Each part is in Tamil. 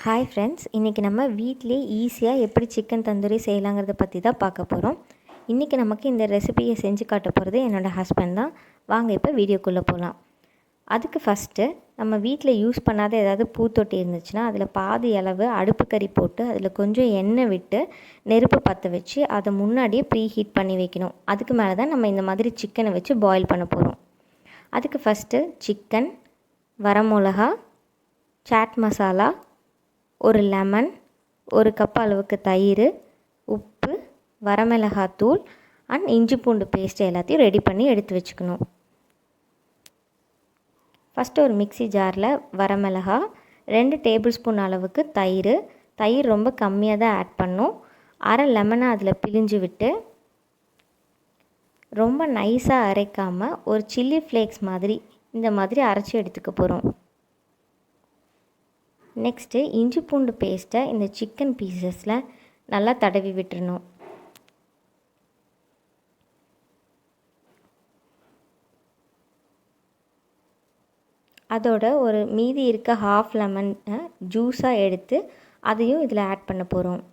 ஹாய் ஃப்ரெண்ட்ஸ், இன்றைக்கி நம்ம வீட்டிலே ஈஸியாக எப்படி சிக்கன் தந்தூரி செய்யலாங்கிறத பற்றி தான் பார்க்க போகிறோம். இன்றைக்கி நமக்கு இந்த ரெசிபியை செஞ்சு காட்ட போகிறது என்னோடய ஹஸ்பண்ட் தான். வாங்க இப்போ வீடியோக்குள்ளே போகலாம். அதுக்கு ஃபஸ்ட்டு நம்ம வீட்டில் யூஸ் பண்ணாத ஏதாவது பூத்தொட்டி இருந்துச்சுன்னா அதில் பாதி அளவு அடுப்பு கறி போட்டு அதில் கொஞ்சம் எண்ணெய் விட்டு நெருப்பு பற்ற வச்சு அதை முன்னாடியே ப்ரீ ஹீட் பண்ணி வைக்கணும். அதுக்கு மேலே தான் நம்ம இந்த மாதிரி சிக்கனை வச்சு பாயில் பண்ண போகிறோம். அதுக்கு ஃபஸ்ட்டு சிக்கன், வரமிளகா, சாட் மசாலா, ஒரு லெமன், ஒரு கப் அளவுக்கு தயிர், உப்பு, வரமிளகாத்தூள் அண்ட் இஞ்சி பூண்டு பேஸ்ட் எல்லாத்தையும் ரெடி பண்ணி எடுத்து வச்சுக்கணும். ஃபஸ்ட்டு ஒரு மிக்ஸி ஜாரில் வரமிளகா, 2 டேபிள் ஸ்பூன் அளவுக்கு தயிர் ரொம்ப கம்மியாக தான் ஆட் பண்ணணும். அரை லெமனை அதில் பிழிஞ்சு விட்டு ரொம்ப நைஸாக அரைக்காமல் ஒரு சில்லி ஃப்ளேக்ஸ் மாதிரி இந்த மாதிரி அரைச்சி எடுத்துக்க போகிறோம். நெக்ஸ்ட்டு இஞ்சி பூண்டு பேஸ்ட்டை இந்த சிக்கன் பீசஸில் நல்லா தடவி விட்டுறணும். அதோட ஒரு மீதி இருக்க ஹாஃப் லெமன் ஜூஸாக எடுத்து அதையும் இதில் ஆட் பண்ண போகிறோம்.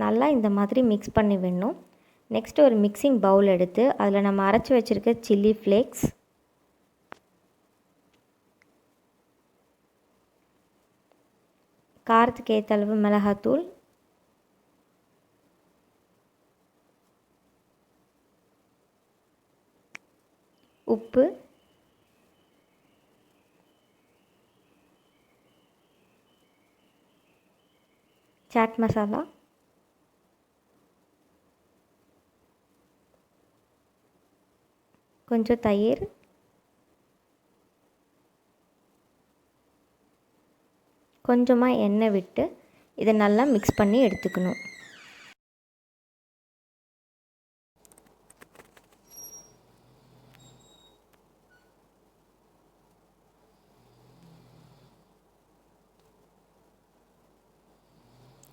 நல்லா இந்த மாதிரி மிக்ஸ் பண்ணி விடணும். நெக்ஸ்ட்டு ஒரு மிக்சிங் பவுல் எடுத்து அதில் நம்ம அரைச்சி வச்சுருக்க சில்லி ஃப்ளேக்ஸ், காரத்துக்கு ஏற்ற அளவு மிளகாத்தூள், உப்பு, சாட் மசாலா, கொஞ்சம் தயிர், கொஞ்சமாக எண்ணெய் விட்டு இதை நல்லா மிக்ஸ் பண்ணி எடுத்துக்கணும்.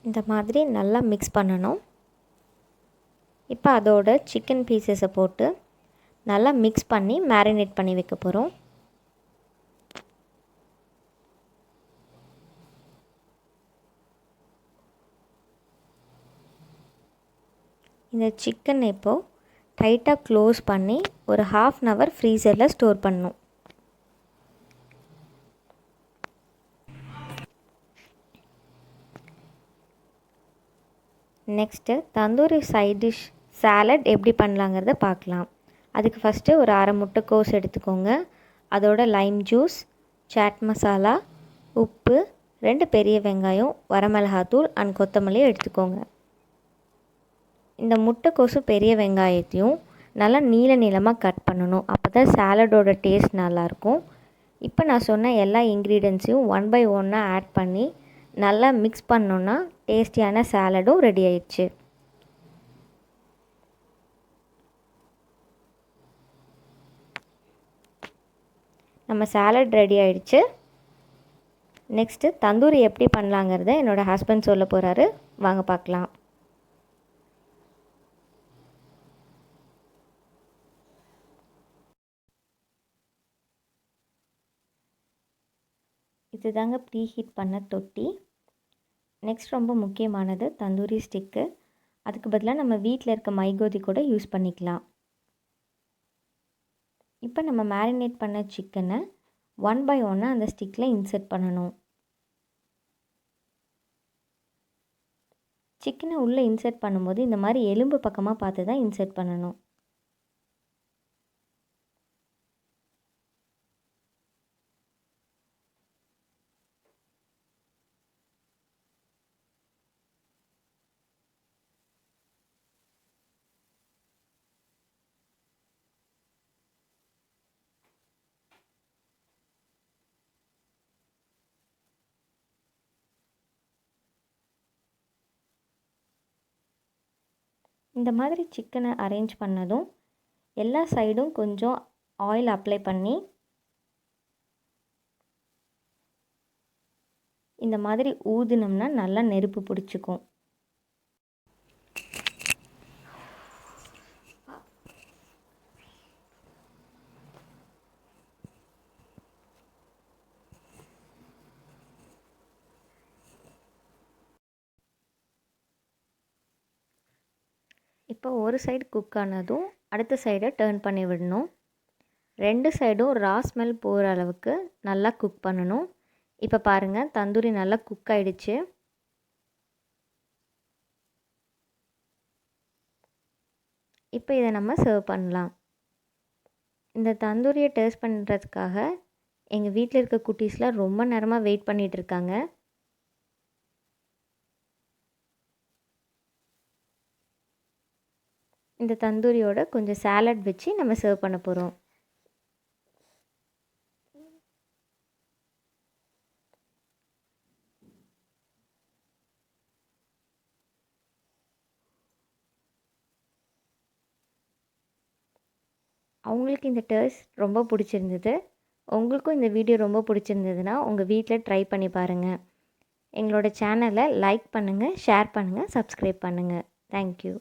இந்த மாதிரி நல்லா மிக்ஸ் பண்ணணும். இப்போ அதோட சிக்கன் பீசஸை போட்டு நல்லா மிக்ஸ் பண்ணி மேரினேட் பண்ணி வைக்க போகிறோம். இந்த சிக்கன் இப்போது டைட்டாக க்ளோஸ் பண்ணி ஒரு ½ அன் ஹவர் ஃப்ரீசரில் ஸ்டோர் பண்ணணும். Next tandoori side dish salad எப்படி பண்ணலாங்கிறத பார்க்கலாம். அதுக்கு ஃபஸ்ட்டு ஒரு அரை முட்டைக்கோஸ் எடுத்துக்கோங்க. அதோட லைம் ஜூஸ், சாட் மசாலா, உப்பு, 2 பெரிய வெங்காயம், வரமிளகாத்தூள் அண்ட் கொத்தமல்லி எடுத்துக்கோங்க. இந்த முட்டைக்கோஸும் பெரிய வெங்காயத்தையும் நல்லா நீளமாக கட் பண்ணணும். அப்போ தான் சாலடோட டேஸ்ட் நல்லாயிருக்கும். இப்போ நான் சொன்ன எல்லா இன்க்ரீடியன்ஸையும் 1 by 1 ஆட் பண்ணி நல்லா மிக்ஸ் பண்ணோன்னா டேஸ்டியான சாலடும் ரெடி ஆயிடுச்சு. நம்ம சாலட் ரெடி ஆயிடுச்சு. நெக்ஸ்ட்டு தந்தூரி எப்படி பண்ணலாங்கிறத என்னோடய ஹஸ்பண்ட் சொல்ல போகிறாரு. வாங்க பார்க்கலாம். இதுதாங்க ப்ரீ ஹீட் பண்ண தொட்டி. நெக்ஸ்ட் ரொம்ப முக்கியமானது தந்தூரி ஸ்டிக்கு. அதுக்கு பதிலாக நம்ம வீட்டில் இருக்க மைகோதி கூட யூஸ் பண்ணிக்கலாம். இப்போ நம்ம மேரினேட் பண்ண சிக்கனை 1 by 1 அந்த ஸ்டிக்கில் இன்சர்ட் பண்ணணும். சிக்கனை உள்ளே இன்சர்ட் பண்ணும்போது இந்த மாதிரி எலும்பு பக்கமாக பார்த்து தான் இன்சர்ட் பண்ணணும். இந்த மாதிரி சிக்கனை அரேஞ்ச் பண்ணதும் எல்லா சைடும் கொஞ்சம் ஆயில் அப்ளை பண்ணி இந்த மாதிரி ஊதுனோம்னா நல்லா நெருப்பு பிடிச்சிக்கும். இப்போ ஒரு சைடு குக் ஆனதும் அடுத்த சைடை டர்ன் பண்ணி விடணும். 2 சைடும் ரா ஸ்மெல் போகிற அளவுக்கு நல்லா குக் பண்ணணும். இப்போ பாருங்கள், தந்தூரி நல்லா குக் ஆகிடுச்சு. இப்போ இதை நம்ம சர்வ் பண்ணலாம். இந்த தந்தூரியை டேஸ்ட் பண்ணுறதுக்காக எங்கள் வீட்டில் இருக்க குட்டீஸ்லாம் ரொம்ப நேரமாக வெயிட் பண்ணிகிட்டு இருக்காங்க. இந்த தந்தூரியோட கொஞ்சம் சாலட் வச்சு நம்ம சர்வ் பண்ண போகிறோம். அவங்களுக்கு இந்த டேஸ்ட் ரொம்ப பிடிச்சிருந்தது. உங்களுக்கும் இந்த வீடியோ ரொம்ப பிடிச்சிருந்ததுன்னா உங்கள் வீட்டில் ட்ரை பண்ணி பாருங்கள். எங்களோட சேனலை லைக் பண்ணுங்கள், ஷேர் பண்ணுங்கள், சப்ஸ்கிரைப் பண்ணுங்கள். தேங்க்யூ.